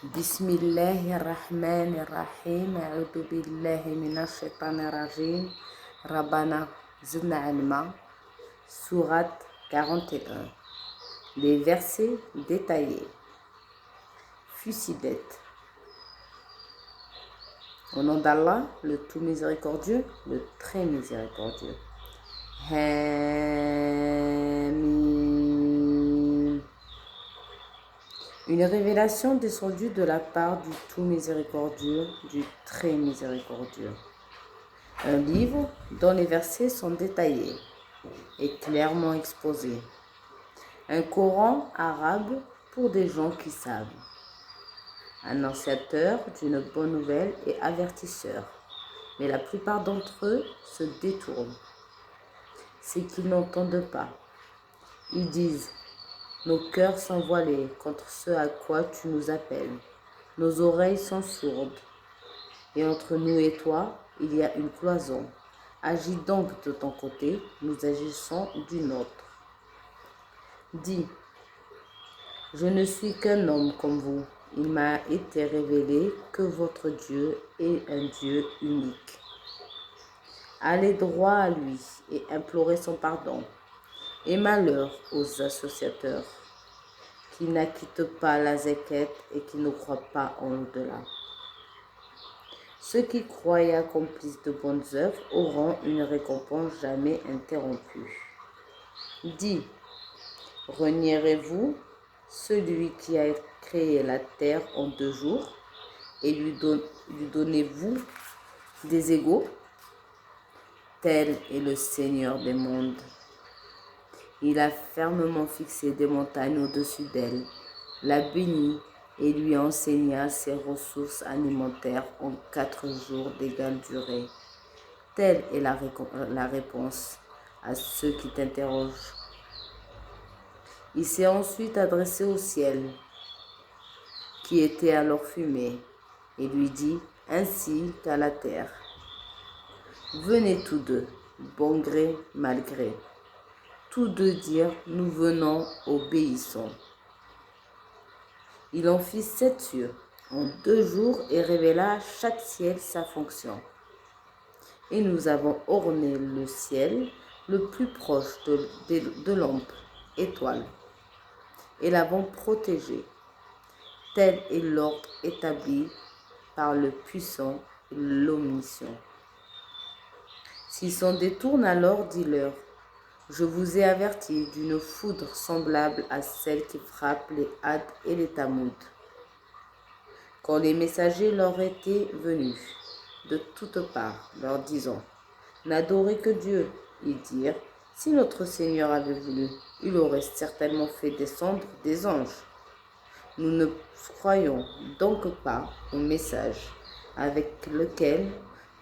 Bismillahirrahmanirrahim. A'udhu billahi minash shaitanir rajim. Rabbana zidna ilma. Sourate 41. Les versets détaillés. Fusidette. Au nom d'Allah, le tout miséricordieux, le très miséricordieux. Hamim. Une révélation descendue de la part du tout miséricordieux, du très miséricordieux. Un livre dont les versets sont détaillés et clairement exposés. Un Coran arabe pour des gens qui savent. Annonciateur d'une bonne nouvelle et avertisseur. Mais la plupart d'entre eux se détournent. C'est qu'ils n'entendent pas. Ils disent: nos cœurs sont voilés contre ce à quoi tu nous appelles. Nos oreilles sont sourdes. Et entre nous et toi, il y a une cloison. Agis donc de ton côté, nous agissons du nôtre. Dis: je ne suis qu'un homme comme vous. Il m'a été révélé que votre Dieu est un Dieu unique. Allez droit à lui et implorez son pardon. Et malheur aux associateurs qui n'acquittent pas la zakat et qui ne croient pas en l'au-delà. Ceux qui croient et accomplissent de bonnes œuvres auront une récompense jamais interrompue. Dis: renierez-vous celui qui a créé la terre en 2 jours et lui donnez-vous des égaux? Tel est le Seigneur des mondes. Il a fermement fixé des montagnes au-dessus d'elle, l'a bénie et lui enseigna ses ressources alimentaires en 4 jours d'égale durée. Telle est la réponse à ceux qui t'interrogent. Il s'est ensuite adressé au ciel, qui était alors fumé, et lui dit, ainsi qu'à la terre: venez tous deux, bon gré, mal gré. Tous deux dirent: nous venons, obéissons. Il en fit 7 cieux en 2 jours et révéla à chaque ciel sa fonction. Et nous avons orné le ciel le plus proche de l'ombre, étoile, et l'avons protégé. Tel est l'ordre établi par le puissant et l'omniscient. S'ils s'en détournent, alors dis-leur: je vous ai averti d'une foudre semblable à celle qui frappe les Had et les Tamoud. Quand les messagers leur étaient venus de toutes parts, leur disant: n'adorez que Dieu, ils dirent: si notre Seigneur avait voulu, il aurait certainement fait descendre des anges. Nous ne croyons donc pas au message avec lequel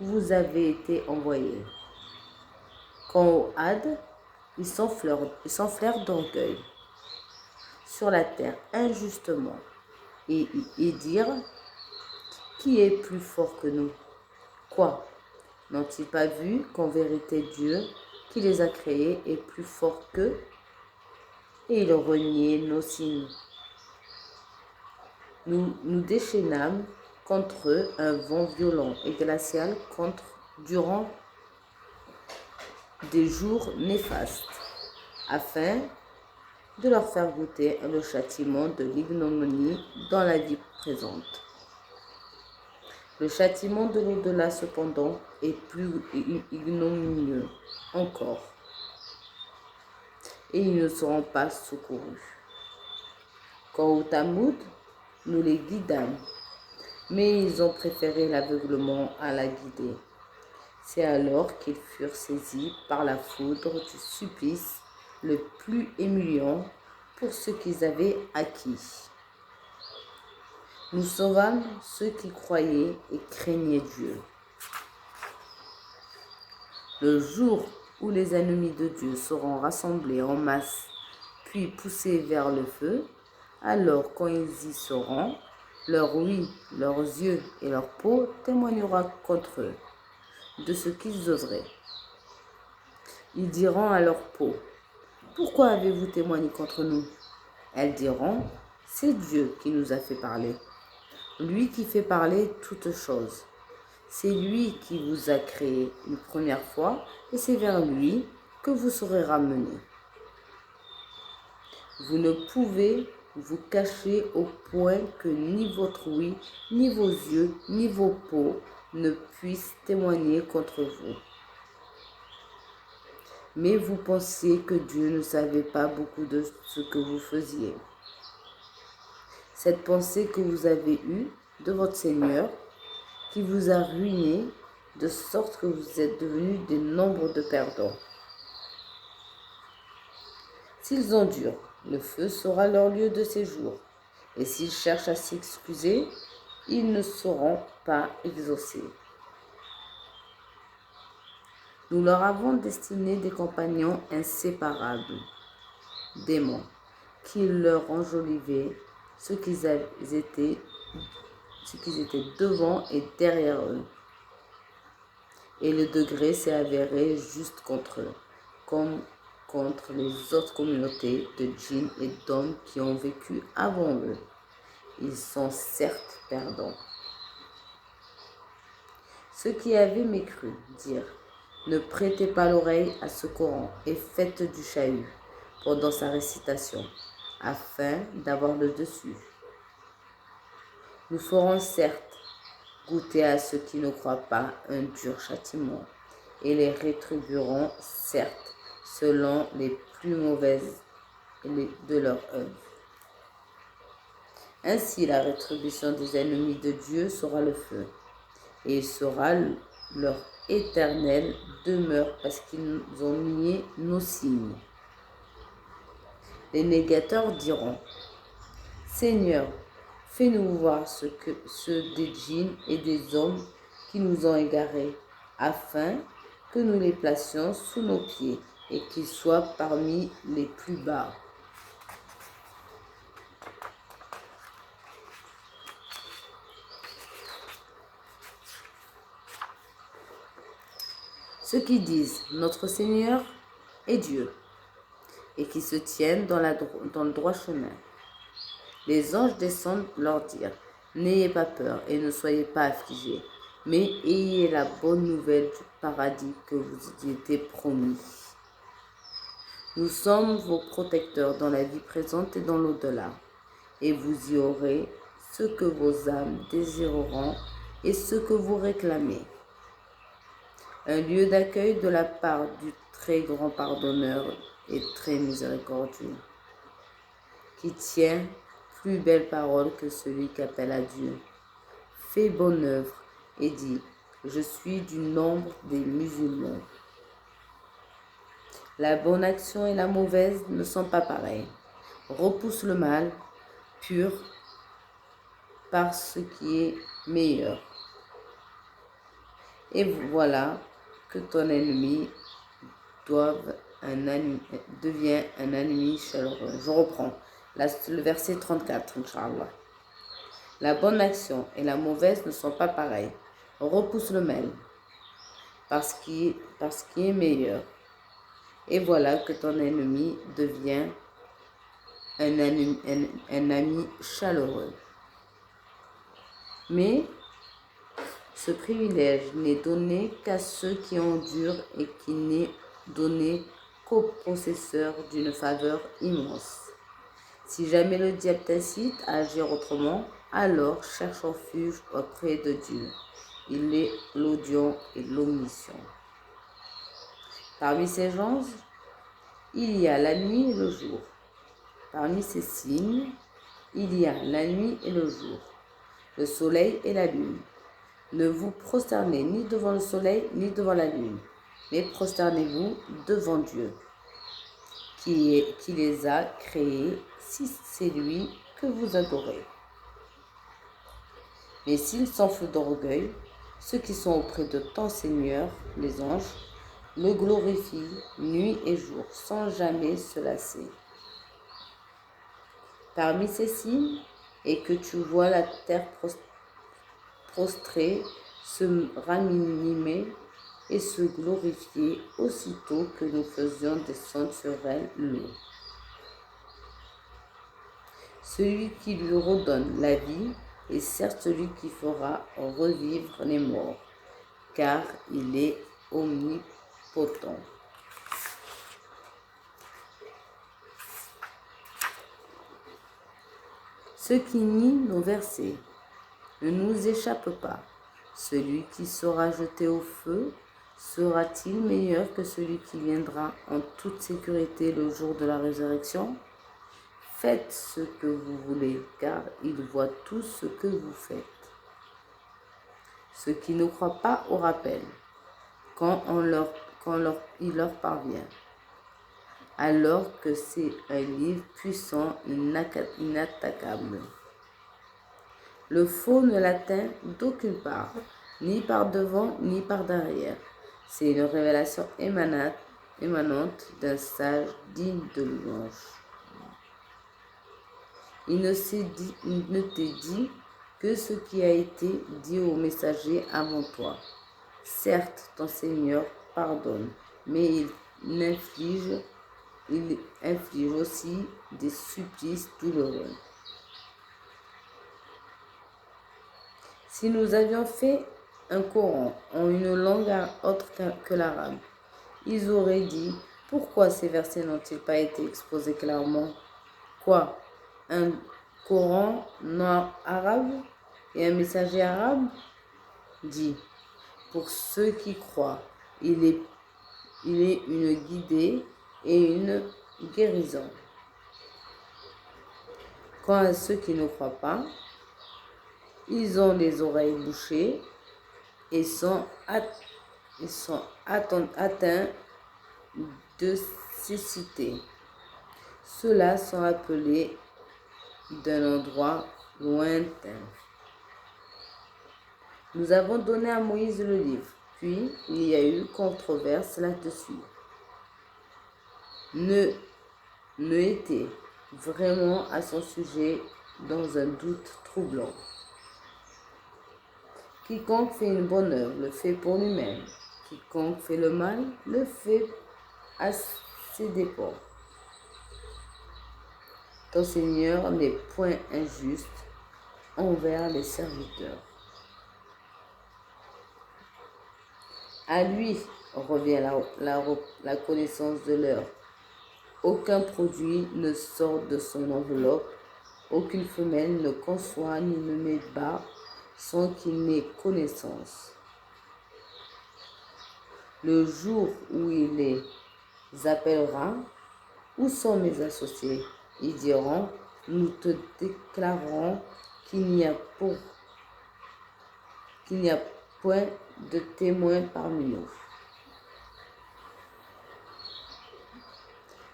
vous avez été envoyés. Quant aux Had, ils s'enflèrent d'orgueil sur la terre injustement et dirent: qui est plus fort que nous? Quoi? N'ont-ils pas vu qu'en vérité Dieu, qui les a créés, est plus fort qu'eux? Et ils reniaient nos signes. Nous déchaînâmes contre eux un vent violent et glacial durant des jours néfastes, afin de leur faire goûter le châtiment de l'ignominie dans la vie présente. Le châtiment de l'au-delà, cependant, est plus ignominieux encore, et ils ne seront pas secourus. Quant aux Tamoud, nous les guidâmes, mais ils ont préféré l'aveuglement à la guider. C'est alors qu'ils furent saisis par la foudre du supplice le plus humiliant pour ce qu'ils avaient acquis. Nous sauvâmes ceux qui croyaient et craignaient Dieu. Le jour où les ennemis de Dieu seront rassemblés en masse, puis poussés vers le feu, alors quand ils y seront, leur ouïe, leurs yeux et leur peau témoignera contre eux de ce qu'ils oseraient. Ils diront à leur peau: pourquoi avez-vous témoigné contre nous? Elles diront: c'est Dieu qui nous a fait parler. lui qui fait parler toutes choses. C'est lui qui vous a créé une première fois et c'est vers lui que vous serez ramenés. Vous ne pouvez vous cacher au point que ni votre ouïe, ni vos yeux, ni vos peaux ne puissent témoigner contre vous. Mais vous pensiez que Dieu ne savait pas beaucoup de ce que vous faisiez. Cette pensée que vous avez eue de votre Seigneur, qui vous a ruiné, de sorte que vous êtes devenus des nombres de perdants. S'ils endurent, le feu sera leur lieu de séjour, et s'ils cherchent à s'excuser, ils ne seront pas exaucés. Nous leur avons destiné des compagnons inséparables, démons, qui leur enjolivaient ce qu'ils étaient devant et derrière eux. Et le degré s'est avéré juste contre eux, comme contre les autres communautés de djinns et d'hommes qui ont vécu avant eux. Ils sont certes perdants. Ceux qui avaient mécru dirent: ne prêtez pas l'oreille à ce Coran et faites du chahut pendant sa récitation, afin d'avoir le dessus. Nous ferons certes goûter à ceux qui ne croient pas un dur châtiment, et les rétribuerons certes selon les plus mauvaises de leurs œuvres. Ainsi la rétribution des ennemis de Dieu sera le feu, et il sera leur éternelle demeure parce qu'ils ont nié nos signes. Les négateurs diront: Seigneur, fais-nous voir ceux des djinns et des hommes qui nous ont égarés, afin que nous les placions sous nos pieds et qu'ils soient parmi les plus bas. Ceux qui disent notre Seigneur est Dieu et qui se tiennent dans le droit chemin. Les anges descendent leur dire: n'ayez pas peur et ne soyez pas affligés, mais ayez la bonne nouvelle du paradis que vous était promis. Nous sommes vos protecteurs dans la vie présente et dans l'au-delà, et vous y aurez ce que vos âmes désireront et ce que vous réclamez. Un lieu d'accueil de la part du très grand pardonneur et très miséricordieux, qui tient plus belle parole que celui qui appelle à Dieu. Fais bonne œuvre et dis: je suis du nombre des musulmans. La bonne action et la mauvaise ne sont pas pareilles. Repousse le mal pur par ce qui est meilleur. Et voilà que ton ennemi devient un ennemi chaleureux. Je reprends le verset 34, Inch'Allah. La bonne action et la mauvaise ne sont pas pareilles. Repousse le mal parce qui est meilleur. Et voilà que ton ennemi devient un ami chaleureux. Mais ce privilège n'est donné qu'à ceux qui endurent et qui n'est donné qu'aux possesseurs d'une faveur immense. Si jamais le diable t'incite à agir autrement, alors cherche refuge auprès de Dieu. Il est l'audient et l'omniscient. Parmi ces gens, il y a la nuit et le jour. Parmi ces signes, il y a la nuit et le jour, le soleil et la lune. Ne vous prosternez ni devant le soleil ni devant la lune, mais prosternez-vous devant Dieu, qui les a créés, si c'est lui que vous adorez. Mais s'ils s'enflent d'orgueil, ceux qui sont auprès de ton Seigneur, les anges, le glorifient nuit et jour, sans jamais se lasser. Parmi ces signes, et que tu vois la terre prostrée, se ranimer et se glorifier aussitôt que nous faisions descendre sur elle l'eau. Celui qui lui redonne la vie et certes celui qui fera revivre les morts, car il est omnipotent. Ceux qui nient nos versets ne nous échappent pas. Celui qui sera jeté au feu sera-t-il meilleur que celui qui viendra en toute sécurité le jour de la résurrection? Faites ce que vous voulez, car il voit tout ce que vous faites. Ceux qui ne croient pas au rappel, quand il leur parvient, alors que c'est un livre puissant, inattaquable. Le faux ne l'atteint d'aucune part, ni par devant, ni par derrière. C'est une révélation émanante d'un sage digne de louange. Il ne t'est dit que ce qui a été dit aux messagers avant toi. Certes, ton Seigneur pardonne, mais il inflige aussi des supplices douloureux. Si nous avions fait un Coran en une langue autre que l'arabe, ils auraient dit, pourquoi ces versets n'ont-ils pas été exposés clairement? Quoi? Un Coran non arabe et un messager arabe? Dit, pour ceux qui croient, il est une guidée et une guérison. Quant à ceux qui ne croient pas, ils ont les oreilles bouchées et sont atteints de cécité. Ceux-là sont appelés d'un endroit lointain. Nous avons donné à Moïse le livre, puis il y a eu controverse là-dessus. Ne était vraiment à son sujet dans un doute troublant. Quiconque fait une bonne œuvre le fait pour lui-même. Quiconque fait le mal le fait à ses dépens. Ton Seigneur n'est point injuste envers les serviteurs. À lui revient la connaissance de l'heure. Aucun produit ne sort de son enveloppe, aucune femelle ne conçoit ni ne met bas sans qu'il n'ait connaissance. Le jour où il les appellera, où sont mes associés? Ils diront, nous te déclarons qu'il n'y a point de témoins parmi nous.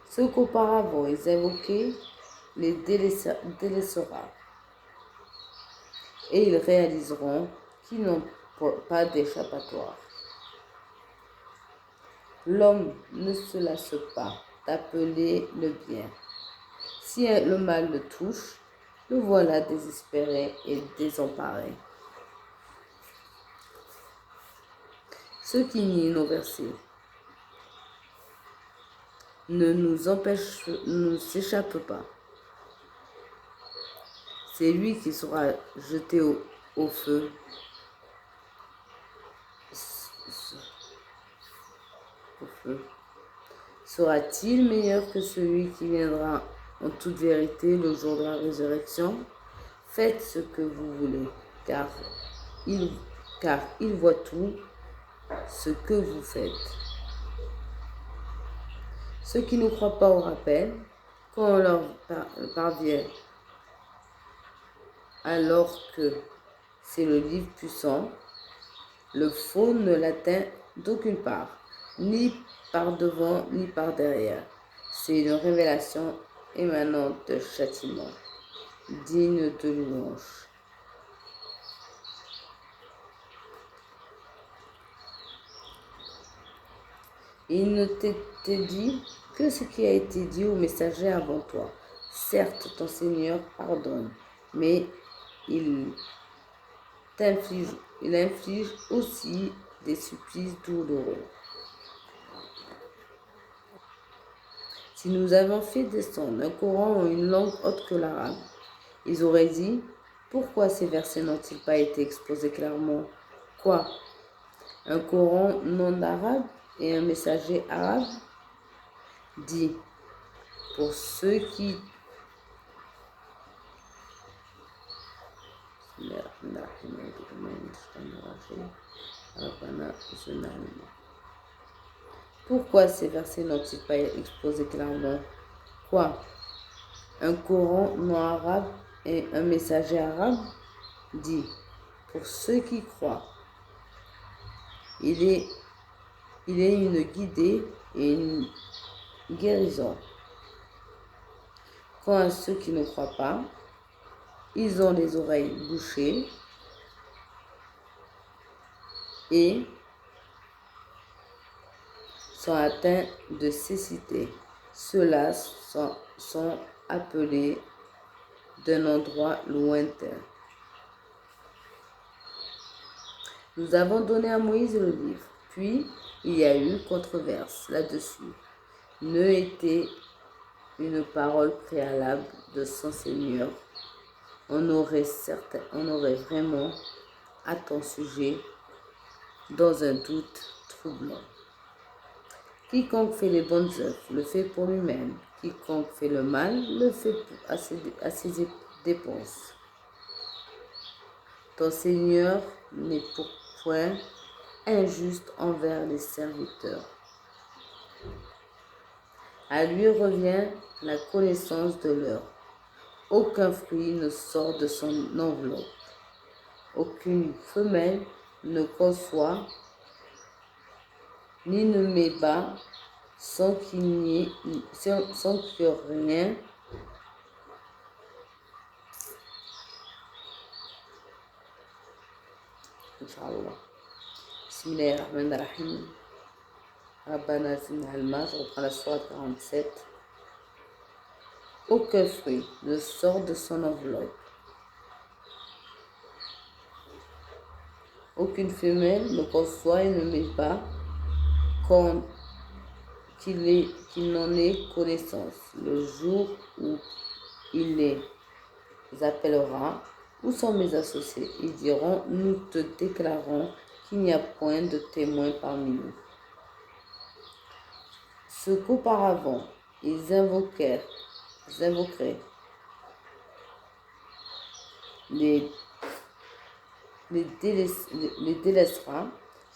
Ce qu'auparavant ils invoquaient les délaissera, et ils réaliseront qu'ils n'ont pas d'échappatoire. L'homme ne se lasse pas d'appeler le bien. Si le mal le touche, le voilà désespéré et désemparé. Ceux qui nient nos versets ne s'échappent pas. C'est lui qui sera jeté au feu. Sera-t-il meilleur que celui qui viendra en toute vérité le jour de la résurrection? Faites ce que vous voulez, car il voit tout ce que vous faites. Ceux qui ne croient pas au rappel, quand on leur parvient, alors que c'est le livre puissant, le faux ne l'atteint d'aucune part, ni par devant, ni par derrière. C'est une révélation émanante de châtiment, digne de louange. Il ne t'était dit que ce qui a été dit aux messagers avant toi. Certes, ton Seigneur pardonne, mais il inflige aussi des supplices douloureux. Si nous avons fait descendre un Coran en une langue autre que l'arabe, ils auraient dit, Pourquoi ces versets n'ont-ils pas été exposés clairement? Quoi? Un Coran non arabe et un messager arabe? Dit, pour ceux qui... Pourquoi ces versets n'ont-ils pas été exposés clairement? Quoi? Un Coran non arabe et un messager arabe? Dit, pour ceux qui croient. Il est une guidée et une guérison. Quant à ceux qui ne croient pas, ils ont les oreilles bouchées et sont atteints de cécité. Ceux-là sont appelés d'un endroit lointain. Nous avons donné à Moïse le livre, puis il y a eu controverse là-dessus. Ne était une parole préalable de son Seigneur. On aurait vraiment à ton sujet dans un doute troublant. Quiconque fait les bonnes œuvres le fait pour lui-même. Quiconque fait le mal le fait à ses dépenses. Ton Seigneur n'est pour point injuste envers les serviteurs. À lui revient la connaissance de l'heure. Aucun fruit ne sort de son enveloppe. Aucune femelle ne conçoit ni ne met bas sans qu'il rien Inch'Allah. Bismillahirrahmanirrahim. Rabbana zidna ilma. Je reprends la sourate 47. Aucun fruit ne sort de son enveloppe. Aucune femelle ne conçoit et ne met pas qu'il n'en ait connaissance. Le jour où il les appellera, où sont mes associés? Ils diront, nous te déclarons qu'il n'y a point de témoin parmi nous. Ce qu'auparavant ils invoqueraient les délaissera.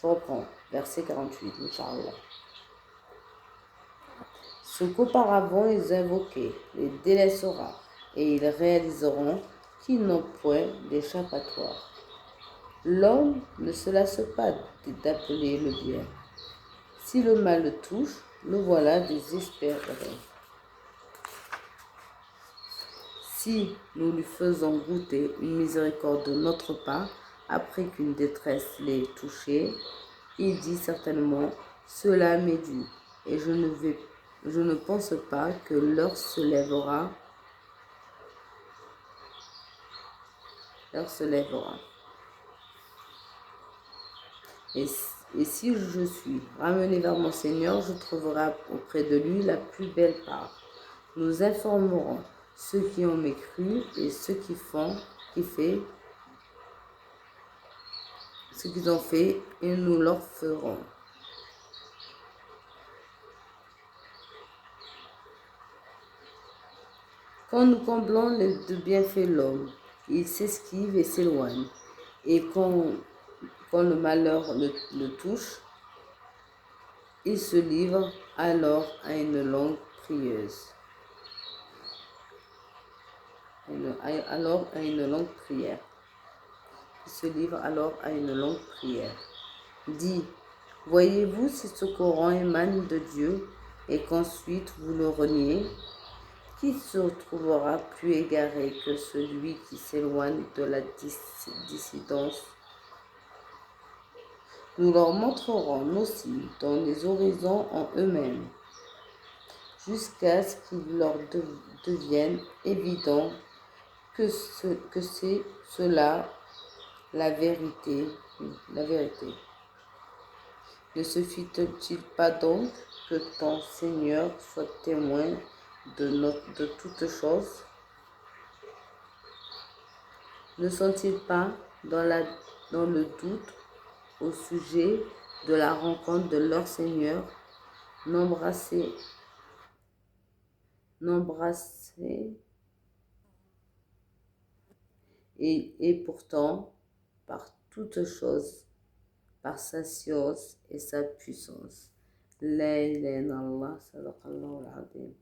Je reprends, verset 48, Inch'Allah. Ce qu'auparavant ils invoquaient les délaissera, et ils réaliseront qu'ils n'ont point d'échappatoire. L'homme ne se lasse pas d'appeler le bien. Si le mal le touche, le voilà désespéré. Si nous lui faisons goûter une miséricorde de notre part, après qu'une détresse l'ait touché, il dit certainement, cela m'est dû, et je ne pense pas que l'heure se lèvera. Et si je suis ramené vers mon Seigneur, je trouverai auprès de lui la plus belle part. Nous informerons ceux qui ont mécru et ceux qui ce qu'ils ont fait, et nous leur ferons. Quand nous comblons de bienfaits l'homme, il s'esquive et s'éloigne. Et quand le malheur le touche, il se livre alors à une longue prieuse. Il se livre alors à une longue prière. Dit, voyez-vous si ce Coran émane de Dieu et qu'ensuite vous le reniez? Qui se trouvera plus égaré que celui qui s'éloigne de la dissidence? Nous leur montrerons nos signes dans les horizons en eux-mêmes, jusqu'à ce qu'il leur devienne évident que c'est cela la vérité. Ne suffit-il pas donc que ton Seigneur soit témoin de toutes choses? Ne sont-ils pas dans le doute au sujet de la rencontre de leur Seigneur? N'embrassez et pourtant, par toutes choses, par sa science et sa puissance. La ilaha illallah, sadaqallahu al-azim.